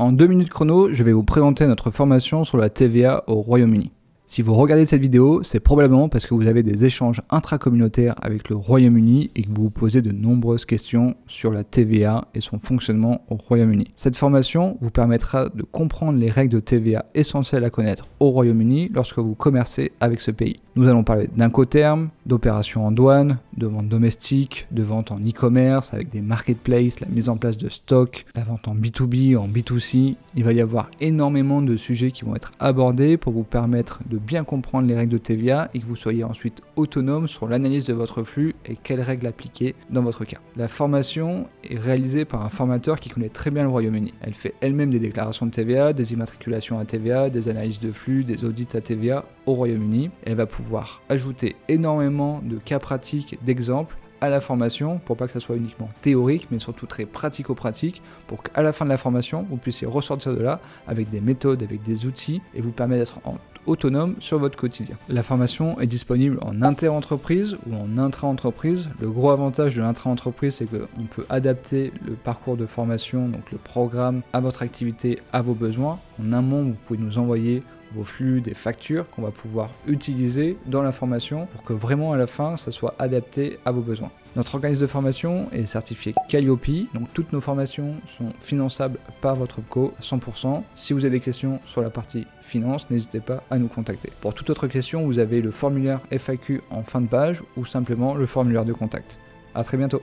En 2 minutes chrono, je vais vous présenter notre formation sur la TVA au Royaume-Uni. Si vous regardez cette vidéo, c'est probablement parce que vous avez des échanges intracommunautaires avec le Royaume-Uni et que vous vous posez de nombreuses questions sur la TVA et son fonctionnement au Royaume-Uni. Cette formation vous permettra de comprendre les règles de TVA essentielles à connaître au Royaume-Uni lorsque vous commercez avec ce pays. Nous allons parler d'incoterms, d'opérations en douane, de vente domestique, de vente en e-commerce avec des marketplaces, la mise en place de stocks, la vente en B2B, en B2C. Il va y avoir énormément de sujets qui vont être abordés pour vous permettre de bien comprendre les règles de TVA et que vous soyez ensuite autonome sur l'analyse de votre flux et quelles règles appliquer dans votre cas. La formation est réalisée par un formateur qui connaît très bien le Royaume-Uni. Elle fait elle-même des déclarations de TVA, des immatriculations à TVA, des analyses de flux, des audits à TVA au Royaume-Uni. Elle va pouvoir ajouter énormément de cas pratiques, d'exemples à la formation pour pas que ça soit uniquement théorique mais surtout très pratico-pratique pour qu'à la fin de la formation vous puissiez ressortir de là avec des méthodes, avec des outils et vous permettre d'être autonome sur votre quotidien. La formation est disponible en inter-entreprise ou en intra-entreprise. Le gros avantage de l'intra-entreprise, c'est qu'on peut adapter le parcours de formation, donc le programme, à votre activité, à vos besoins. En amont, vous pouvez nous envoyer vos flux, des factures qu'on va pouvoir utiliser dans la formation pour que vraiment à la fin, ça soit adapté à vos besoins. Notre organisme de formation est certifié Calliope, donc toutes nos formations sont finançables par votre co à 100%. Si vous avez des questions sur la partie finance, n'hésitez pas à nous contacter. Pour toute autre question, vous avez le formulaire FAQ en fin de page ou simplement le formulaire de contact. À très bientôt.